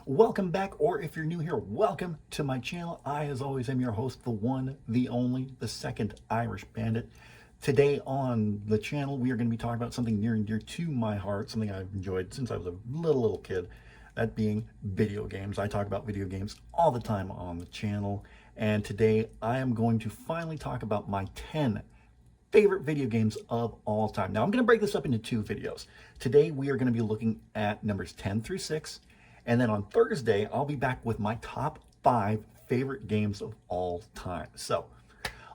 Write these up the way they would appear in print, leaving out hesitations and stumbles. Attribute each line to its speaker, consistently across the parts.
Speaker 1: Welcome back, or if you're new here, welcome to my channel. I, as always, am your host, the one, the only, the second Irish Bandit. Today on the channel, we are going to be talking about something near and dear to my heart, something I've enjoyed since I was a little kid, that being video games. I talk about video games all the time on the channel, and today I am going to finally talk about my 10 favorite video games of all time. Now, I'm going to break this up into two videos. Today, we are going to be looking at numbers 10 through 6, and then on Thursday, I'll be back with my top 5 favorite games of all time. So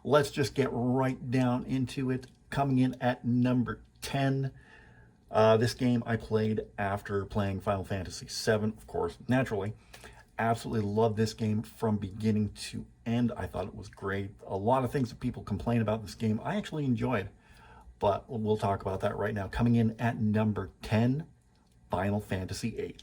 Speaker 1: let's just get right down into it. Coming in at number 10, this game I played after playing Final Fantasy VII, of course, naturally. Absolutely love this game from beginning to end. I thought it was great. A lot of things that people complain about this game, I actually enjoyed, but we'll talk about that right now. Coming in at number 10, Final Fantasy VIII.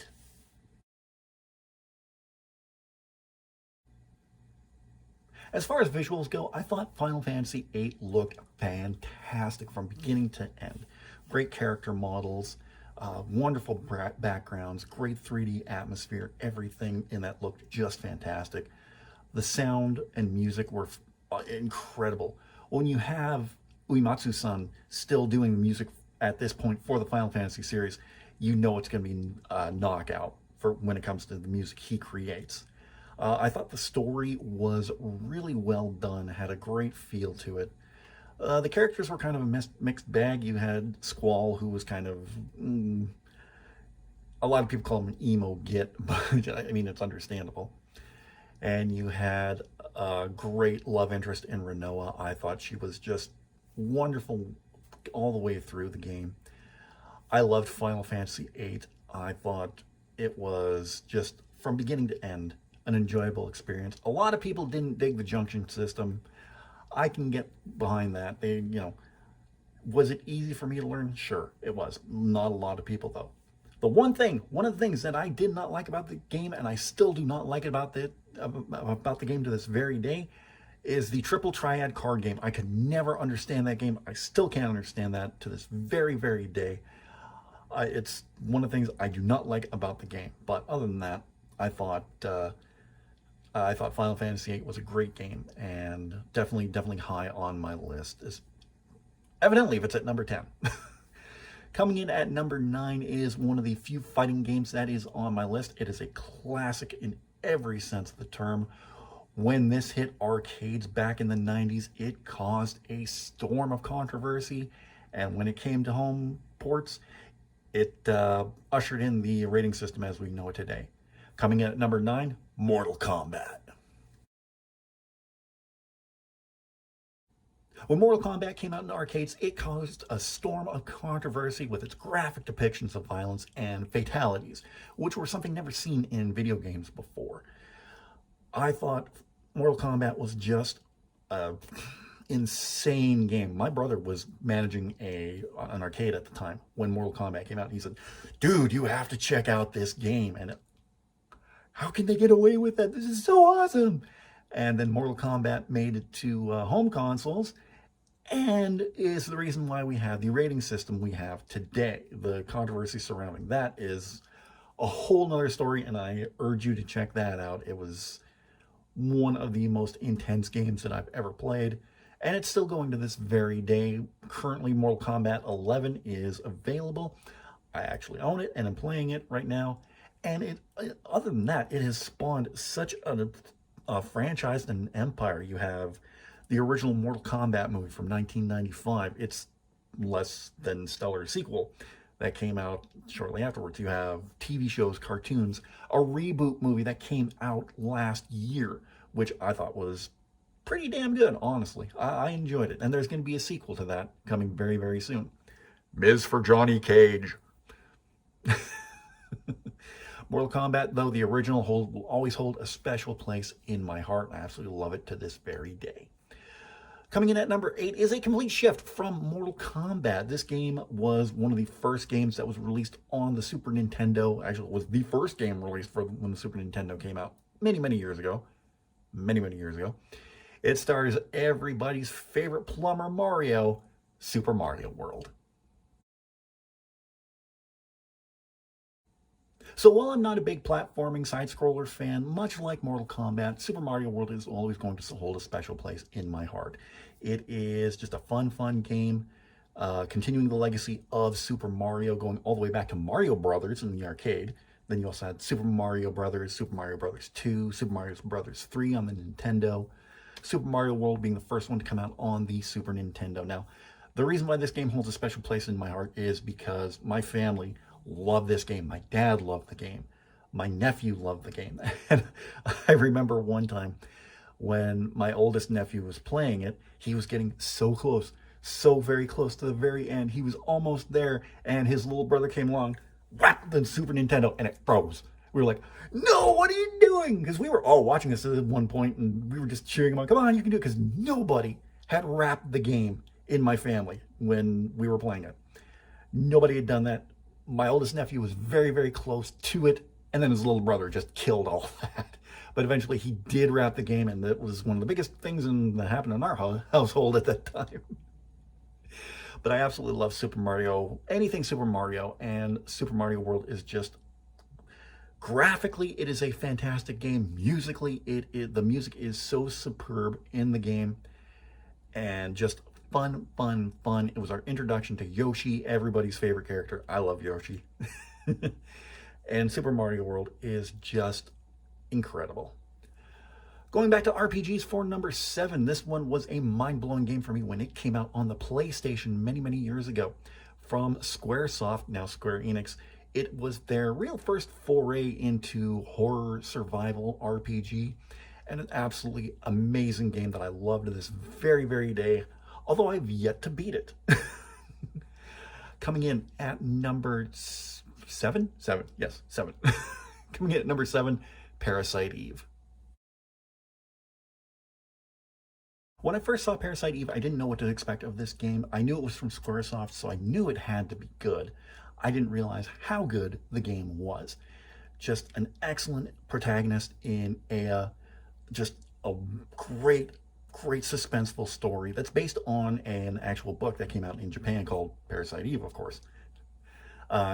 Speaker 1: As far as visuals go, I thought Final Fantasy VIII looked fantastic from beginning to end. Great character models, wonderful backgrounds, great 3D atmosphere, everything in that looked just fantastic. The sound and music were incredible. When you have Uematsu-san still doing the music at this point for the Final Fantasy series, you know it's going to be a knockout for when it comes to the music he creates. I thought the story was really well done, had a great feel to it. The characters were kind of a mixed bag. You had Squall, who was kind of, a lot of people call him an emo git, but I mean, it's understandable. And you had a great love interest in Renoa. I thought she was just wonderful all the way through the game. I loved Final Fantasy VIII. I thought it was just, from beginning to end, an enjoyable experience. A lot of people didn't dig the junction system. I can get behind that. Was it easy for me to learn? Sure, it was. Not a lot of people, though. One of the things that I did not like about the game, and I still do not like about the game to this very day, is the triple triad card game. I could never understand that game. I still can't understand that to this very day. It's one of the things I do not like about the game. But other than that, I thought Final Fantasy VIII was a great game, and definitely high on my list. Evidently, if it's at number 10. Coming in at number 9 is one of the few fighting games that is on my list. It is a classic in every sense of the term. When this hit arcades back in the 90s, it caused a storm of controversy, and when it came to home ports, it ushered in the rating system as we know it today. Coming in at number 9, Mortal Kombat. When Mortal Kombat came out in arcades, it caused a storm of controversy with its graphic depictions of violence and fatalities, which were something never seen in video games before. I thought Mortal Kombat was just an insane game. My brother was managing an arcade at the time when Mortal Kombat came out, and he said, "Dude, you have to check out this game." And how can they get away with that? This is so awesome. And then Mortal Kombat made it to home consoles, and is the reason why we have the rating system we have today. The controversy surrounding that is a whole nother story, and I urge you to check that out. It was one of the most intense games that I've ever played, and it's still going to this very day. Currently, Mortal Kombat 11 is available. I actually own it, and I'm playing it right now. And other than that, it has spawned such a franchise and an empire. You have the original Mortal Kombat movie from 1995. It's less than stellar sequel that came out shortly afterwards. You have TV shows, cartoons, a reboot movie that came out last year, which I thought was pretty damn good, honestly. I enjoyed it. And there's going to be a sequel to that coming very soon. Ms. for Johnny Cage. Mortal Kombat, though, the original will always hold a special place in my heart. I absolutely love it to this very day. Coming in at number 8 is a complete shift from Mortal Kombat. This game was one of the first games that was released on the Super Nintendo. Actually, it was the first game released when the Super Nintendo came out many years ago. Many years ago. It stars everybody's favorite plumber, Mario, Super Mario World. So while I'm not a big platforming side-scrollers fan, much like Mortal Kombat, Super Mario World is always going to hold a special place in my heart. It is just a fun game, continuing the legacy of Super Mario, going all the way back to Mario Brothers in the arcade. Then you also had Super Mario Brothers, Super Mario Brothers 2, Super Mario Brothers 3 on the Nintendo, Super Mario World being the first one to come out on the Super Nintendo. Now, the reason why this game holds a special place in my heart is because my family loved this game. My dad loved the game. My nephew loved the game. And I remember one time when my oldest nephew was playing it, he was getting so close, so very close to the very end. He was almost there, and his little brother came along, whacked the Super Nintendo, and it froze. We were like, no, what are you doing? Because we were all watching this at one point, and we were just cheering him on, come on, you can do it, because nobody had wrapped the game in my family when we were playing it. Nobody had done that. My oldest nephew was very close to it, and then his little brother just killed all that. But eventually he did wrap the game, and that was one of the biggest things that happened in our household at that time. But I absolutely love Super Mario, anything Super Mario, and Super Mario World is just, graphically, it is a fantastic game. Musically, the music is so superb in the game, and just fun. It was our introduction to Yoshi, everybody's favorite character. I love Yoshi. And Super Mario World is just incredible. Going back to RPGs for number 7, this one was a mind-blowing game for me when it came out on the PlayStation many years ago. From Squaresoft, now Square Enix, it was their real first foray into horror survival RPG, and an absolutely amazing game that I loved to this very day, although I've yet to beat it. Coming in at number 7? 7, yes, 7. Coming in at number 7, Parasite Eve. When I first saw Parasite Eve, I didn't know what to expect of this game. I knew it was from Squaresoft, so I knew it had to be good. I didn't realize how good the game was. Just an excellent protagonist in Aya, just a great suspenseful story that's based on an actual book that came out in Japan called Parasite Eve, of course.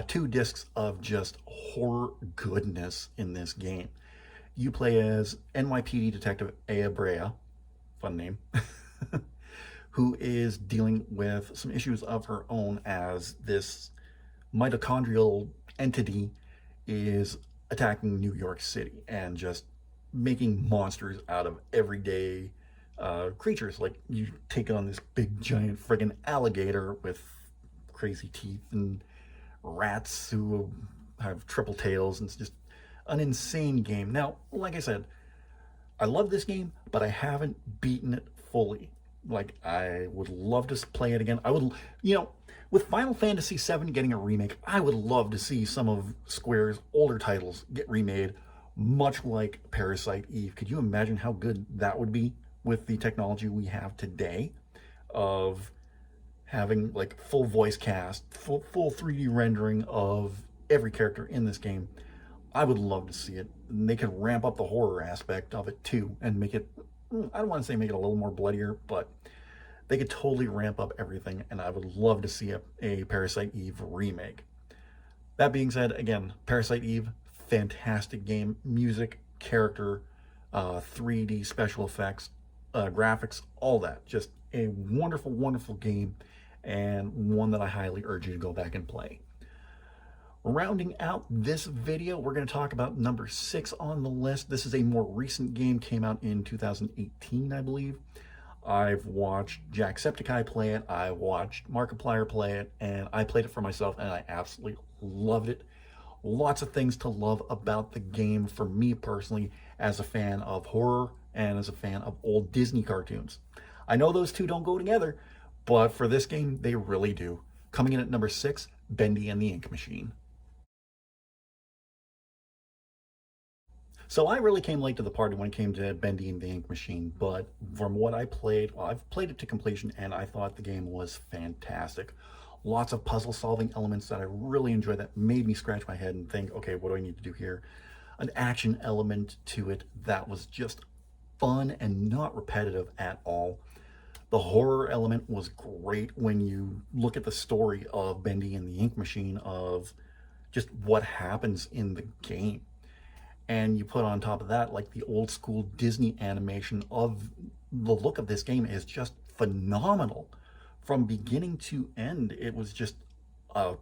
Speaker 1: 2 discs of just horror goodness in this game. You play as NYPD Detective Aya Brea, fun name, who is dealing with some issues of her own as this mitochondrial entity is attacking New York City and just making monsters out of everyday creatures. Like, you take on this big giant friggin' alligator with crazy teeth, and rats who have triple tails, and it's just an insane game. Now, like I said, I love this game, but I haven't beaten it fully. Like, I would love to play it again. I would, with Final Fantasy VII getting a remake, I would love to see some of Square's older titles get remade, much like Parasite Eve. Could you imagine how good that would be with the technology we have today of having like full voice cast, full 3D rendering of every character in this game? I would love to see it. And they could ramp up the horror aspect of it too and make it, I don't want to say make it a little more bloodier, but they could totally ramp up everything, and I would love to see a Parasite Eve remake. That being said, again, Parasite Eve, fantastic game. Music, character, 3D special effects, graphics, all that. Just a wonderful game, and one that I highly urge you to go back and play. Rounding out this video, we're going to talk about number 6 on the list. This is a more recent game, came out in 2018, I believe. I've watched Jacksepticeye play it, I watched Markiplier play it, and I played it for myself, and I absolutely loved it. Lots of things to love about the game for me personally, as a fan of horror and as a fan of old Disney cartoons. I know those two don't go together, but for this game, they really do. Coming in at number 6, Bendy and the Ink Machine. So I really came late to the party when it came to Bendy and the Ink Machine, but from what I played, well, I've played it to completion, and I thought the game was fantastic. Lots of puzzle-solving elements that I really enjoyed that made me scratch my head and think, okay, what do I need to do here? An action element to it that was just fun and not repetitive at all. The horror element was great when you look at the story of Bendy and the Ink Machine, of just what happens in the game. And you put on top of that, like, the old school Disney animation of the look of this game is just phenomenal. From beginning to end, it was just a,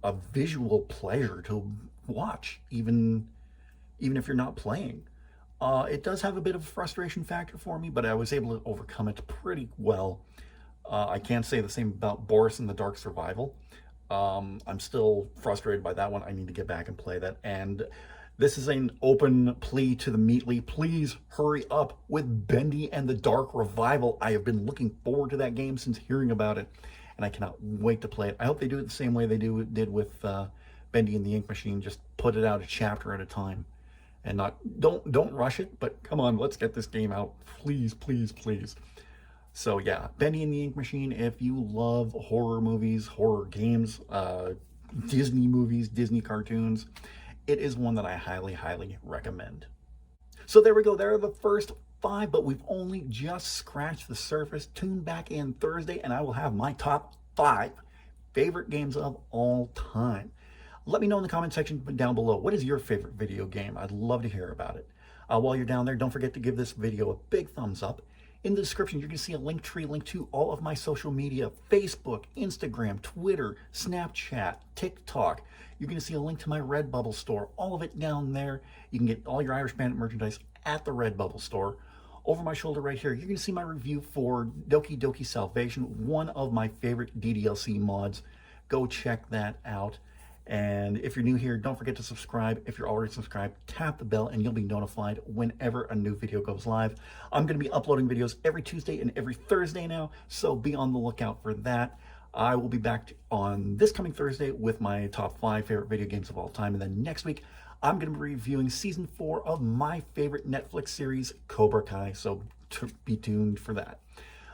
Speaker 1: a visual pleasure to watch, even if you're not playing. It does have a bit of a frustration factor for me, but I was able to overcome it pretty well. I can't say the same about Boris and the Dark Survival. I'm still frustrated by that one. I need to get back and play that. And this is an open plea to the Meatly. Please hurry up with Bendy and the Dark Revival. I have been looking forward to that game since hearing about it, and I cannot wait to play it. I hope they do it the same way they did with Bendy and the Ink Machine. Just put it out a chapter at a time, and don't rush it. But come on, let's get this game out, please, please, please. So yeah, Bendy and the Ink Machine. If you love horror movies, horror games, Disney movies, Disney cartoons, it is one that I highly, highly recommend. So there we go. There are the first 5, but we've only just scratched the surface. Tune back in Thursday, and I will have my top 5 favorite games of all time. Let me know in the comment section down below. What is your favorite video game? I'd love to hear about it. While you're down there, don't forget to give this video a big thumbs up. In the description, you're going to see a link tree link to all of my social media: Facebook, Instagram, Twitter, Snapchat, TikTok. You're going to see a link to my Redbubble store, all of it down there. You can get all your Irish Bandit merchandise at the Redbubble store. Over my shoulder right here, you're going to see my review for Doki Doki Salvation, one of my favorite DDLC mods. Go check that out. And if you're new here, don't forget to subscribe. If you're already subscribed, tap the bell and you'll be notified whenever a new video goes live. I'm going to be uploading videos every Tuesday and every Thursday now, so be on the lookout for that. I will be back on this coming Thursday with my top 5 favorite video games of all time. And then next week, I'm going to be reviewing Season 4 of my favorite Netflix series, Cobra Kai. So be tuned for that.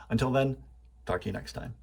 Speaker 1: Until then, talk to you next time.